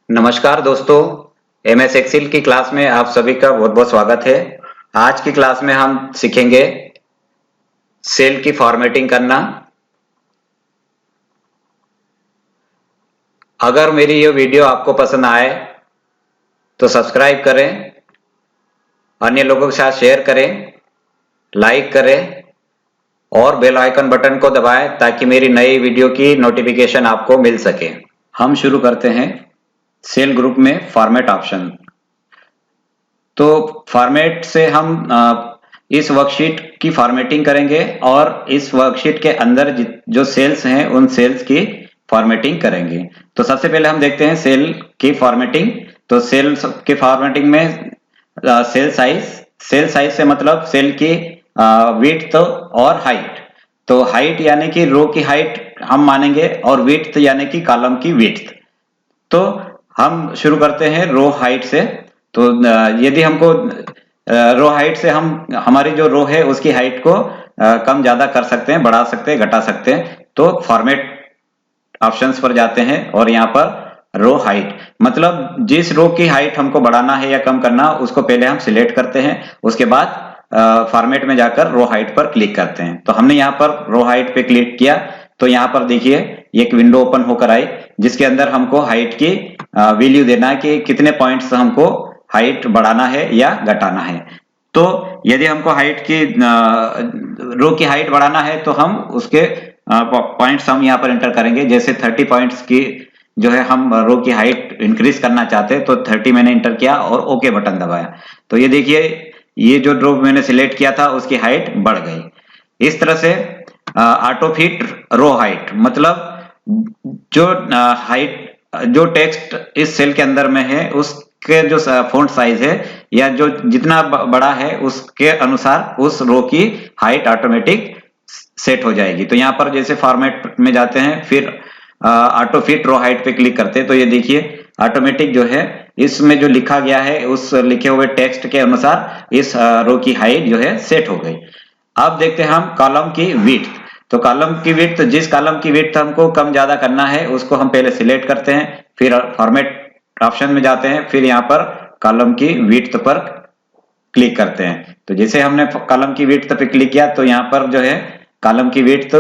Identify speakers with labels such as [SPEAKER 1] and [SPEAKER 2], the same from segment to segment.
[SPEAKER 1] नमस्कार दोस्तों, MS Excel की क्लास में आप सभी का बहुत बहुत स्वागत है। आज की क्लास में हम सीखेंगे सेल की फॉर्मेटिंग करना। अगर मेरी ये वीडियो आपको पसंद आए तो सब्सक्राइब करें, अन्य लोगों के साथ शेयर करें, लाइक करें और बेल आइकन बटन को दबाएं ताकि मेरी नई वीडियो की नोटिफिकेशन आपको मिल सके। हम शुरू करते हैं सेल ग्रुप में फॉर्मेट ऑप्शन। तो फॉर्मेट से हम इस वर्कशीट की फॉर्मेटिंग करेंगे और इस वर्कशीट के अंदर जो सेल्स हैं उन सेल्स की फॉर्मेटिंग करेंगे। तो सबसे पहले हम देखते हैं सेल की फॉर्मेटिंग। तो सेल की फॉर्मेटिंग में सेल साइज से मतलब सेल की विड्थ और हाइट। तो हाइट यानी कि रो की हाइट हम मानेंगे और विड्थ यानी कि कॉलम की विड्थ। तो हम शुरू करते हैं रो हाइट से। तो यदि हमको रो हाइट से हम हमारी जो रो है उसकी हाइट को कम ज्यादा कर सकते हैं, बढ़ा सकते हैं, घटा सकते हैं। तो फॉर्मेट ऑप्शंस पर जाते हैं और यहाँ पर रो हाइट मतलब जिस रो की हाइट हमको बढ़ाना है या कम करना उसको पहले हम सिलेक्ट करते हैं। उसके बाद फॉर्मेट में जाकर रो हाइट पर क्लिक करते हैं। तो हमने यहाँ पर रो हाइट पे क्लिक किया तो यहाँ पर देखिए एक विंडो ओपन होकर आई जिसके अंदर हमको हाइट की वैल्यू देना है कि कितने पॉइंट्स हमको हाइट बढ़ाना है या घटाना है। तो यदि हमको हाइट की रो की हाइट बढ़ाना है तो हम उसके पॉइंट्स हम यहाँ पर एंटर करेंगे। जैसे 30 पॉइंट्स की जो है हम रो की हाइट इंक्रीज करना चाहते हैं तो 30 मैंने एंटर किया और ओके बटन दबाया। तो ये देखिए ये जो रो मैंने सिलेक्ट किया था उसकी हाइट बढ़ गई। इस तरह से ऑटो फिट रो हाइट मतलब जो हाइट जो टेक्स्ट इस सेल के अंदर में है उसके जो फॉन्ट साइज है या जो जितना बड़ा है उसके अनुसार उस रो की हाइट ऑटोमेटिक सेट हो जाएगी। तो यहाँ पर जैसे फॉर्मेट में जाते हैं फिर ऑटो फिट रो हाइट पे क्लिक करते हैं तो ये देखिए ऑटोमेटिक जो है इसमें जो लिखा गया है उस लिखे हुए टेक्स्ट के अनुसार इस रो की हाइट जो है सेट हो गई। अब देखते हैं हम कॉलम की विड्थ। तो कॉलम की विड्थ जिस कॉलम की विड्थ हमको कम ज्यादा करना है उसको हम पहले सिलेक्ट करते हैं, फिर फॉर्मेट ऑप्शन में जाते हैं, फिर यहाँ पर कॉलम की विड्थ पर क्लिक करते हैं। तो जैसे हमने कॉलम की विड्थ पे क्लिक किया तो यहाँ पर जो है कॉलम की विड्थ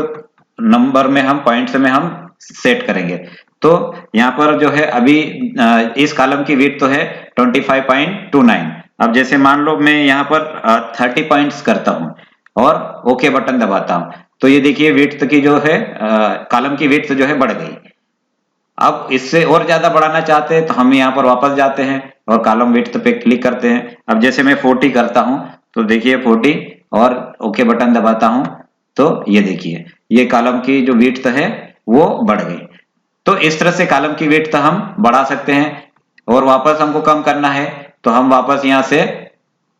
[SPEAKER 1] नंबर में हम पॉइंट्स में हम सेट करेंगे। तो यहाँ पर जो है अभी इस कॉलम की विड्थ तो है 25.29। अब जैसे मान लो मैं यहाँ पर 30 पॉइंट्स करता हूँ और ओके बटन दबाता हूँ तो ये देखिए विड्थ की जो है कॉलम की विड्थ जो है बढ़ गई। अब इससे और ज्यादा बढ़ाना चाहते हैं तो हम यहाँ पर वापस जाते हैं और कॉलम विड्थ पे क्लिक करते हैं। अब जैसे मैं 40 करता हूँ तो देखिए 40 और ओके बटन दबाता हूँ तो ये देखिए ये कॉलम की जो विड्थ है वो बढ़ गई। तो इस तरह से कॉलम की विड्थ हम बढ़ा सकते हैं और वापस हमको कम करना है तो हम वापस यहाँ से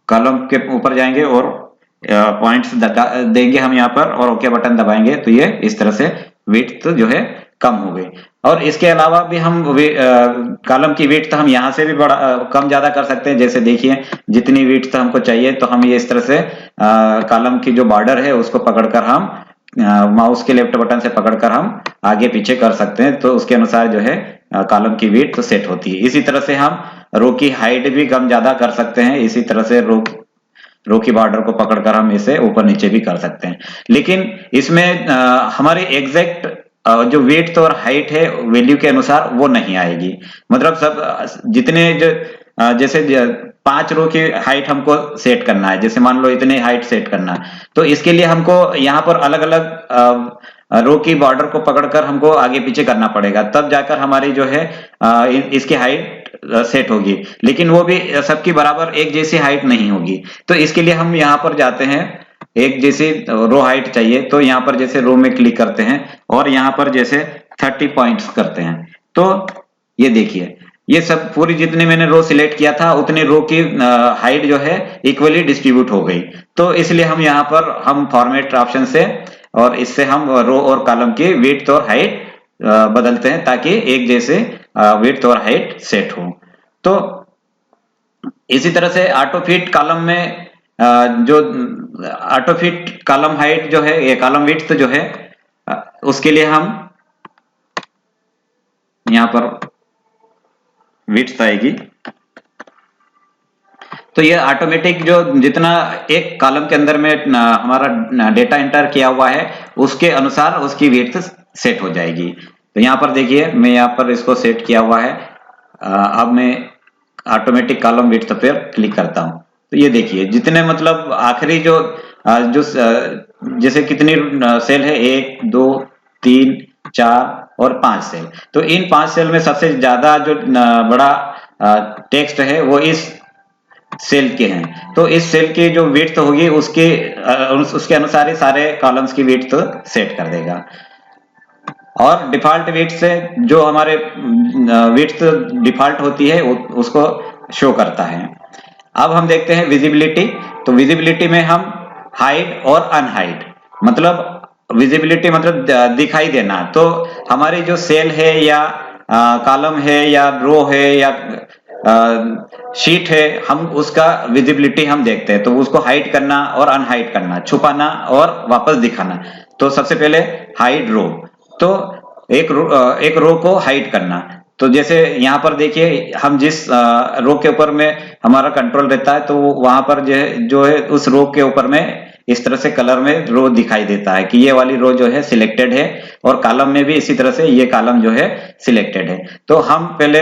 [SPEAKER 1] कॉलम के ऊपर जाएंगे और पॉइंट्स देंगे हम यहाँ पर और ओके बटन दबाएंगे तो ये इस तरह से विड्थ जो है कम हो गई। और इसके अलावा भी हम कॉलम की विड्थ हम यहाँ से भी कम ज्यादा कर सकते हैं। जैसे देखिए जितनी विड्थ हमको चाहिए तो हम ये इस तरह से कॉलम की जो बॉर्डर है उसको पकड़कर हम माउस के लेफ्ट बटन से पकड़कर हम आगे पीछे कर सकते हैं। तो उसके अनुसार जो है कॉलम की विड्थ सेट होती है। इसी तरह से हम रो की हाइट भी कम ज्यादा कर सकते हैं। इसी तरह से रो की बॉर्डर को पकड़कर हम इसे ऊपर नीचे भी कर सकते हैं। लेकिन इसमें हमारी एग्जैक्ट जो वेट और हाइट है वैल्यू के अनुसार वो नहीं आएगी। मतलब सब जितने जो जैसे 5 रो की हाइट हमको सेट करना है, जैसे मान लो इतने हाइट सेट करना है तो इसके लिए हमको यहाँ पर अलग अलग रो की बॉर्डर को पकड़कर हमको आगे पीछे करना पड़ेगा तब जाकर हमारी जो है इसकी हाइट सेट होगी। लेकिन वो भी सबकी बराबर एक जैसी हाइट नहीं होगी। तो इसके लिए हम यहाँ पर जाते हैं, एक जैसी रो हाइट चाहिए तो यहाँ पर जैसे रो में क्लिक करते हैं और यहाँ पर जैसे 30 पॉइंट्स करते हैं। तो ये देखिए ये सब पूरी जितने मैंने रो सिलेक्ट किया था उतनी रो की हाइट जो है इक्वली डिस्ट्रीब्यूट हो गई। तो इसलिए हम यहाँ पर हम फॉर्मेट ऑप्शन से और इससे हम रो और कॉलम की विड्थ और हाइट बदलते हैं ताकि एक जैसे विड्थ और हाइट सेट हो। तो इसी तरह से ऑटो फिट कॉलम में जो ऑटो फिट कॉलम हाइट जो है ये कॉलम विड्थ जो है उसके लिए हम यहाँ पर विड्थ आएगी। तो ये ऑटोमेटिक जो जितना एक कॉलम के अंदर में हमारा डेटा एंटर किया हुआ है उसके अनुसार उसकी विड्थ सेट हो जाएगी। तो यहाँ पर देखिए मैं यहाँ पर इसको सेट किया हुआ है। अब मैं ऑटोमेटिक कॉलम विड्थ पर क्लिक करता हूँ। तो ये देखिए जितने मतलब आखिरी जो जैसे कितनी सेल है, 1 2 3 4 और 5 सेल। तो इन 5 सेल में सबसे ज्यादा जो बड़ा टेक्स्ट है वो इस सेल के हैं। तो इस सेल की जो विड्थ होगी उसके अनुसार ही सारे कॉलम्स की विड्थ सेट कर देगा। और डिफॉल्ट विड्थ से जो हमारे विड्थ डिफॉल्ट होती है उसको शो करता है। अब हम देखते हैं विजिबिलिटी। तो विजिबिलिटी में हम हाइड और अनहाइड, मतलब विजिबिलिटी मतलब दिखाई देना। तो हमारी जो सेल है या कॉलम है या रो है या शीट है, हम उसका विजिबिलिटी हम देखते हैं। तो उसको हाइड करना और अनहाइड करना, छुपाना और वापस दिखाना। तो सबसे पहले हाइड रो। तो एक रो को हाइड करना। तो जैसे यहाँ पर देखिए हम जिस रो के ऊपर में हमारा कंट्रोल रहता है, तो वहां पर जो है उस रो के ऊपर में इस तरह से कलर में रो दिखाई देता है कि ये वाली रो जो है सिलेक्टेड है, और कॉलम में भी इसी तरह से ये कॉलम जो है सिलेक्टेड है। तो हम पहले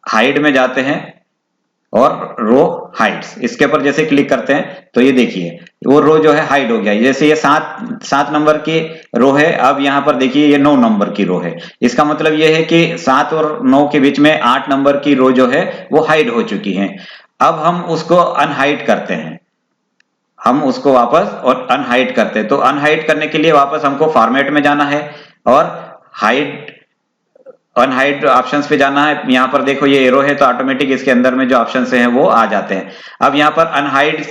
[SPEAKER 1] हाइड में जाते हैं और रो हाइड्स, इसके ऊपर जैसे क्लिक करते हैं तो ये देखिए वो रो जो है हाइड हो गया। जैसे ये 7 नंबर की रो है, अब यहाँ पर देखिए ये 9 नंबर की रो है। इसका मतलब ये है कि 7 और 9 के बीच में 8 नंबर की रो जो है वो हाइड हो चुकी है। अब हम उसको अनहाइड करते हैं, हम उसको वापस और अनहाइड करते हैं। तो अनहाइड करने के लिए वापस हमको फॉर्मेट में जाना है और हाइड अनहाइड ऑप्शंस पे जाना है। यहाँ पर देखो ये एरो है तो ऑटोमेटिक इसके अंदर में जो ऑप्शंस हैं वो आ जाते हैं। अब यहाँ पर अनहाइड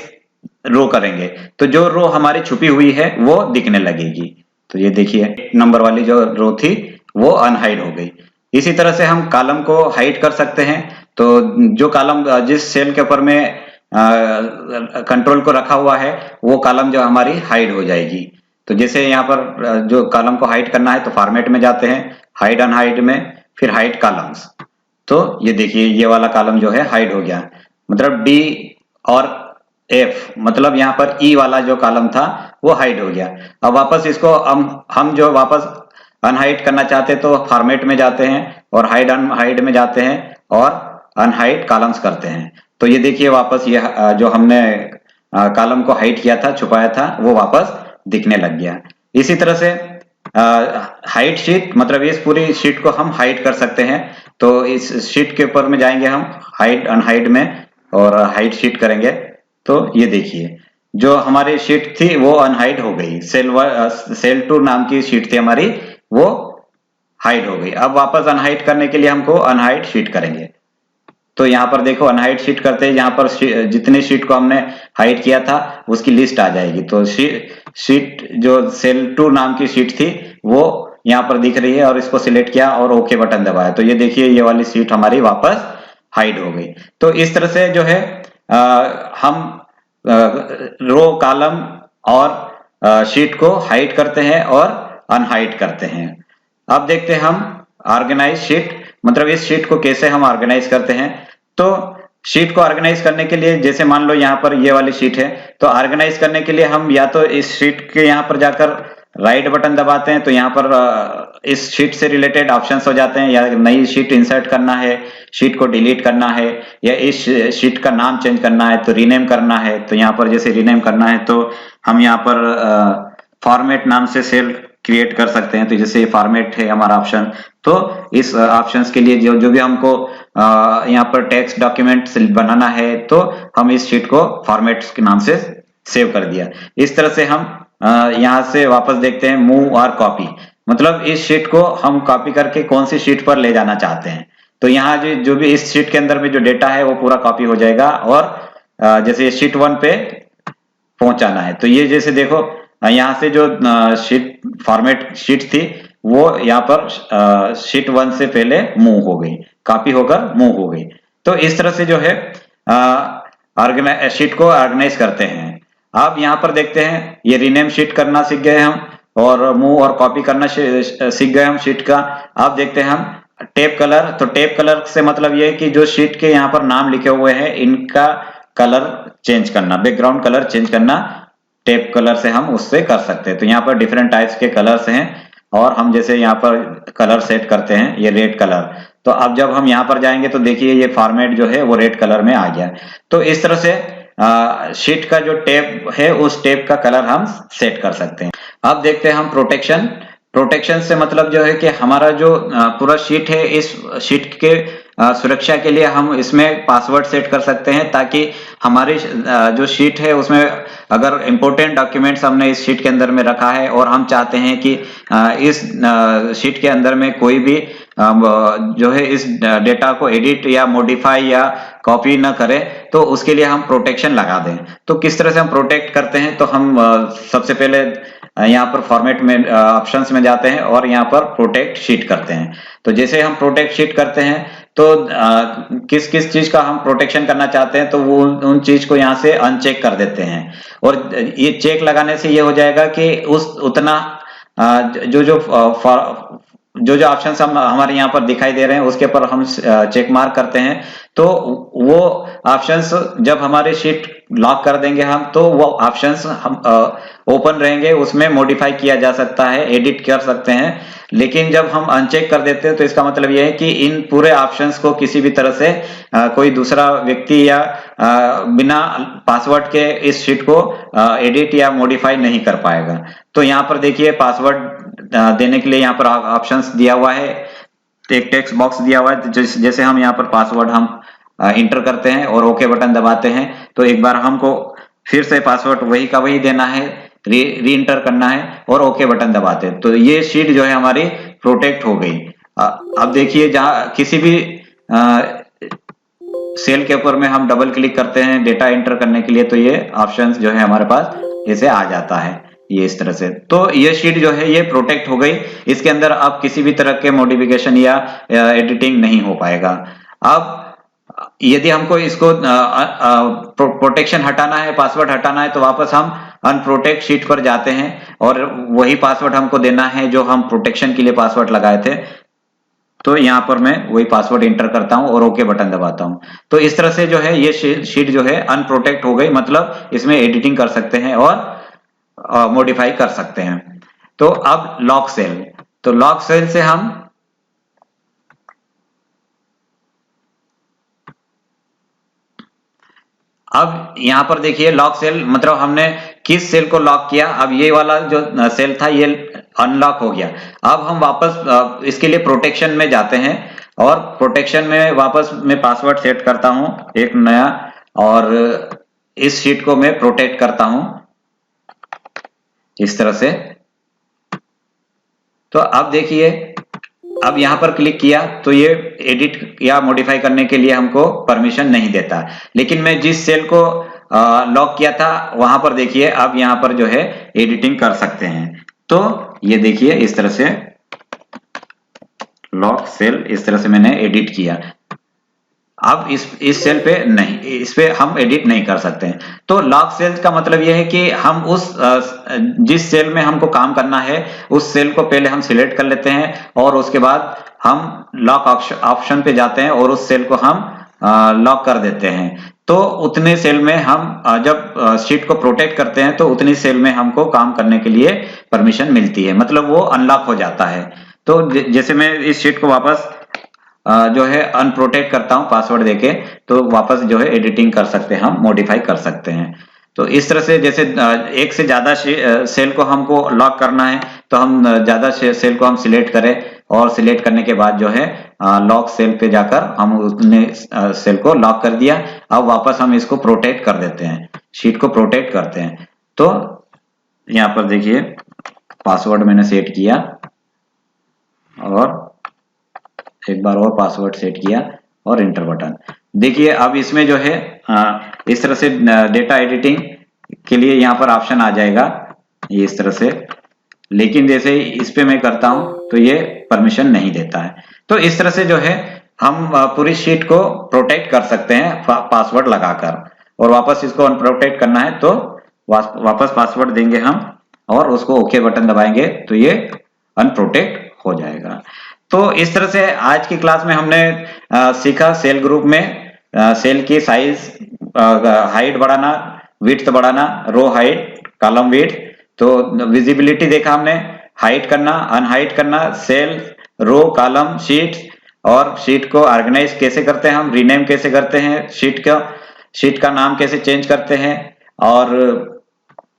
[SPEAKER 1] रो करेंगे तो जो रो हमारी छुपी हुई है वो दिखने लगेगी। तो ये देखिए नंबर वाली जो रो थी वो अनहाइड हो गई। इसी तरह से हम कॉलम को हाइड कर सकते हैं। तो जो कॉलम जिस सेल के ऊपर में कंट्रोल को रखा हुआ है वो कॉलम जो हमारी हाइड हो जाएगी। तो जैसे यहाँ पर जो कॉलम को हाइड करना है तो फॉर्मेट में जाते हैं, हाइड अनहाइड में, फिर हाइड कॉलम्स। तो ये देखिए ये वाला कॉलम जो है हाइड हो गया। मतलब डी और एफ, मतलब यहाँ पर ई वाला जो कॉलम था वो हाइड हो गया। अब वापस इसको हम जो वापस अनहाइड करना चाहते हैं तो फॉर्मेट में जाते हैं और हाइड अनहाइड में जाते हैं और अनहाइड कॉलम्स करते हैं। तो ये देखिए वापस ये जो हमने कॉलम को हाइड किया था, छुपाया था, वो वापस दिखने लग गया। इसी तरह से हाइड शीट, मतलब इस पूरी शीट को हम हाइड कर सकते हैं। तो इस शीट के ऊपर में जाएंगे हम हाइड अनहाइड में और हाइड शीट करेंगे। तो ये देखिए जो हमारी शीट थी वो अनहाइड हो गई। सेल 2 नाम की शीट थी हमारी, वो हाइड हो गई। अब वापस अनहाइड करने के लिए हमको अनहाइड शीट करेंगे। तो यहाँ पर देखो अनहाइड शीट करते हैं, यहाँ पर जितनी शीट को हमने हाइड किया था उसकी लिस्ट आ जाएगी। तो शीट जो सेल 2 नाम की शीट थी वो यहाँ पर दिख रही है और इसको सिलेक्ट किया और ओके बटन दबाया। तो ये देखिए ये वाली शीट हमारी वापस हाइड हो गई। तो इस तरह से जो है हम रो कॉलम और शीट को हाइड करते हैं और अनहाइड करते हैं। अब देखते हैं हम ऑर्गेनाइज शीट, मतलब इस शीट को कैसे हम ऑर्गेनाइज करते हैं। तो शीट को ऑर्गेनाइज करने के लिए जैसे मान लो यहाँ पर ये वाली शीट है, तो ऑर्गेनाइज करने के लिए हम या तो इस शीट के यहाँ पर जाकर राइट बटन दबाते हैं तो यहाँ पर इस शीट से रिलेटेड ऑप्शंस हो जाते हैं, या नई शीट इंसर्ट करना है, शीट को डिलीट करना है, या इस शीट का नाम चेंज करना है तो रीनेम करना है। तो यहाँ पर जैसे रीनेम करना है तो हम यहाँ पर फॉर्मेट नाम से सेल क्रिएट कर सकते हैं। तो जैसे फॉर्मेट है हमारा ऑप्शन, तो इस ऑप्शंस के लिए जो भी हमको यहाँ पर टेक्स्ट डॉक्यूमेंट बनाना है तो हम इस शीट को फॉर्मेट के नाम से सेव कर दिया। इस तरह से हम यहाँ से वापस देखते हैं मूव और कॉपी, मतलब इस शीट को हम कॉपी करके कौन सी शीट पर ले जाना चाहते हैं। तो यहाँ जो भी इस शीट के अंदर में जो डेटा है वो पूरा कॉपी हो जाएगा और जैसे शीट 1 पे पहुंचाना है। तो ये जैसे देखो यहाँ से जो शीट फॉर्मेट शीट थी वो यहाँ पर शीट 1 से पहले मूव हो गई, कॉपी होकर मूव हो गई। तो इस तरह से जो है शीट को ऑर्गेनाइज करते हैं। अब यहाँ पर देखते हैं ये रीनेम शीट करना सीख गए हम और मूव और कॉपी करना सीख गए हम शीट का। अब देखते हैं हम टेप कलर, तो टेप कलर से मतलब ये है कि जो शीट के यहाँ पर नाम लिखे हुए हैं इनका कलर चेंज करना, बैकग्राउंड कलर चेंज करना टेप कलर से हम उससे कर सकते हैं। तो यहाँ पर डिफरेंट टाइप्स के कलर्स हैं और हम जैसे यहाँ पर कलर सेट करते हैं, ये रेड कलर, तो अब जब हम यहाँ पर जाएंगे तो देखिए ये फॉर्मेट जो है वो रेड कलर में आ गया। तो इस तरह से शीट का जो टेप है उस टेप का कलर हम सेट कर सकते हैं। अब देखते हैं हम प्रोटेक्शन। प्रोटेक्शन से मतलब जो है कि हमारा जो पूरा शीट है, इस शीट के सुरक्षा के लिए हम इसमें पासवर्ड सेट कर सकते हैं, ताकि हमारी जो शीट है उसमें अगर इंपॉर्टेंट डॉक्यूमेंट्स हमने इस शीट के अंदर में रखा है और हम चाहते हैं कि इस शीट के अंदर में कोई भी जो है इस डेटा को एडिट या मॉडिफाई या कॉपी ना करे, तो उसके लिए हम प्रोटेक्शन लगा दें। तो किस तरह से हम प्रोटेक्ट करते हैं, तो हम सबसे पहले यहाँ पर फॉर्मेट में ऑप्शंस में जाते हैं और यहाँ पर प्रोटेक्ट शीट करते हैं। तो जैसे हम प्रोटेक्ट शीट करते हैं तो किस किस चीज का हम प्रोटेक्शन करना चाहते हैं तो वो उन चीज को यहाँ से अनचेक कर देते हैं। और ये चेक लगाने से ये हो जाएगा कि उस उतना जो जो जो जो ऑप्शंस हम हमारे यहाँ पर दिखाई दे रहे हैं उसके ऊपर हम चेक मार्क करते हैं, तो वो ऑप्शंस जब हमारे शीट लॉक कर देंगे हम, तो वो ऑप्शंस हम ओपन रहेंगे, उसमें मॉडिफाई किया जा सकता है, एडिट कर सकते हैं। लेकिन जब हम अनचेक कर देते हैं तो इसका मतलब ये है कि इन पूरे ऑप्शंस को किसी भी तरह से कोई दूसरा व्यक्ति या बिना पासवर्ड के इस शीट को एडिट या मॉडिफाई नहीं कर पाएगा। तो यहाँ पर देखिए पासवर्ड देने के लिए यहाँ पर ऑप्शंस दिया हुआ है, एक टेक्स्ट बॉक्स दिया हुआ है, जैसे हम यहाँ पर पासवर्ड हम इंटर करते हैं और ओके बटन दबाते हैं तो एक बार हमको फिर से पासवर्ड वही का वही देना है, री इंटर करना है और ओके बटन दबाते हैं। तो ये शीट जो है हमारी प्रोटेक्ट हो गई। अब देखिए जहां किसी भी सेल के ऊपर में हम डबल क्लिक करते हैं डेटा एंटर करने के लिए, तो ये ऑप्शंस जो है हमारे पास ऐसे आ जाता है ये इस तरह से। तो ये शीट जो है ये प्रोटेक्ट हो गई, इसके अंदर अब किसी भी तरह के मॉडिफिकेशन या एडिटिंग नहीं हो पाएगा। अब यदि हमको इसको प्रोटेक्शन हटाना है, पासवर्ड हटाना है, तो वापस हम अनप्रोटेक्ट शीट पर जाते हैं और वही पासवर्ड हमको देना है जो हम प्रोटेक्शन के लिए पासवर्ड लगाए थे। तो यहाँ पर मैं वही पासवर्ड इंटर करता हूँ और ओके बटन दबाता हूँ। तो इस तरह से जो है ये शीट जो है अनप्रोटेक्ट हो गई, मतलब इसमें एडिटिंग कर सकते हैं और मॉडिफाई कर सकते हैं। तो अब लॉक सेल, तो लॉक सेल से हम अब यहां पर देखिए लॉक सेल मतलब हमने किस सेल को लॉक किया। अब ये वाला जो सेल था ये अनलॉक हो गया। अब हम वापस इसके लिए प्रोटेक्शन में जाते हैं और प्रोटेक्शन में वापस मैं पासवर्ड सेट करता हूं एक नया और इस शीट को मैं प्रोटेक्ट करता हूं इस तरह से। तो अब देखिए अब यहां पर क्लिक किया तो ये एडिट या मॉडिफाई करने के लिए हमको परमिशन नहीं देता, लेकिन मैं जिस सेल को लॉक किया था वहां पर देखिए अब यहां पर जो है एडिटिंग कर सकते हैं। तो ये देखिए इस तरह से लॉक सेल इस तरह से मैंने एडिट किया। अब इस सेल पे नहीं, इस पे हम एडिट नहीं कर सकते हैं। तो लॉक सेल का मतलब यह है कि हम उस जिस सेल में हमको काम करना है उस सेल को पहले हम सिलेक्ट कर लेते हैं और उसके बाद हम लॉक ऑप्शन पे जाते हैं और उस सेल को हम लॉक कर देते हैं। तो उतने सेल में हम जब शीट को प्रोटेक्ट करते हैं तो उतनी सेल में हमको काम करने के लिए परमिशन मिलती है, मतलब वो अनलॉक हो जाता है। तो जैसे मैं इस शीट को वापस जो है अनप्रोटेक्ट करता हूं पासवर्ड देके, तो वापस जो है एडिटिंग कर सकते हैं, हम मॉडिफाई कर सकते हैं। तो इस तरह से जैसे एक से ज्यादा सेल को हमको लॉक करना है तो हम ज्यादा सेल को हम सिलेक्ट करें और सिलेक्ट करने के बाद जो है लॉक सेल पे जाकर हम उसने सेल को लॉक कर दिया। अब वापस हम इसको प्रोटेक्ट कर देते हैं, शीट को प्रोटेक्ट करते हैं। तो यहाँ पर देखिए पासवर्ड मैंने सेट किया और एक बार और पासवर्ड सेट किया और इंटर बटन। देखिए अब इसमें जो है इस तरह से डेटा एडिटिंग के लिए यहाँ पर ऑप्शन आ जाएगा ये इस तरह से, लेकिन जैसे इस पे मैं करता हूं तो ये परमिशन नहीं देता है। तो इस तरह से जो है हम पूरी शीट को प्रोटेक्ट कर सकते हैं पासवर्ड लगाकर, और वापस इसको अनप्रोटेक्ट करना है तो वापस पासवर्ड देंगे हम और उसको ओके बटन दबाएंगे तो ये अनप्रोटेक्ट हो जाएगा। तो इस तरह से आज की क्लास में हमने सीखा सेल ग्रुप में सेल की साइज, हाइट बढ़ाना, विड्थ बढ़ाना, रो हाइट, कॉलम विड्थ। तो विजिबिलिटी देखा हमने, हाइट करना, अनहाइट करना, सेल, रो, कॉलम, शीट, और शीट को ऑर्गेनाइज कैसे करते हैं हम, रीनेम कैसे करते हैं शीट का नाम कैसे चेंज करते हैं, और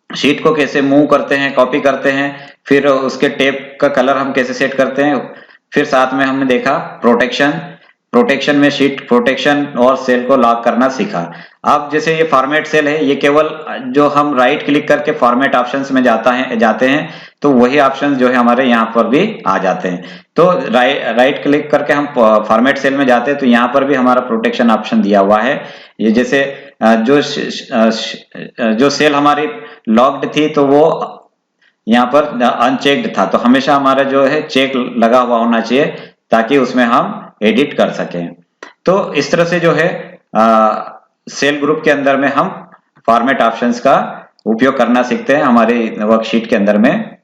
[SPEAKER 1] शीट को कैसे मूव करते हैं, कॉपी करते हैं, फिर उसके टेप का कलर हम कैसे सेट करते हैं। फिर साथ में हमने देखा प्रोटेक्शन में शीट प्रोटेक्शन और सेल को लॉक करना सीखा। अब जैसे ये फॉर्मेट सेल है, ये केवल जो हम राइट क्लिक करके फॉर्मेट ऑप्शंस में जाते हैं तो वही ऑप्शंस जो है हमारे यहाँ पर भी आ जाते हैं। तो राइट क्लिक करके हम फॉर्मेट सेल में जाते हैं तो यहाँ पर भी हमारा प्रोटेक्शन ऑप्शन दिया हुआ है। ये जैसे जो सेल हमारी लॉक्ड थी तो वो यहाँ पर अनचेक्ड था, तो हमेशा हमारा जो है चेक लगा हुआ होना चाहिए ताकि उसमें हम एडिट कर सकें। तो इस तरह से जो है सेल ग्रुप के अंदर में हम फॉर्मेट ऑप्शंस का उपयोग करना सीखते हैं हमारे वर्कशीट के अंदर में।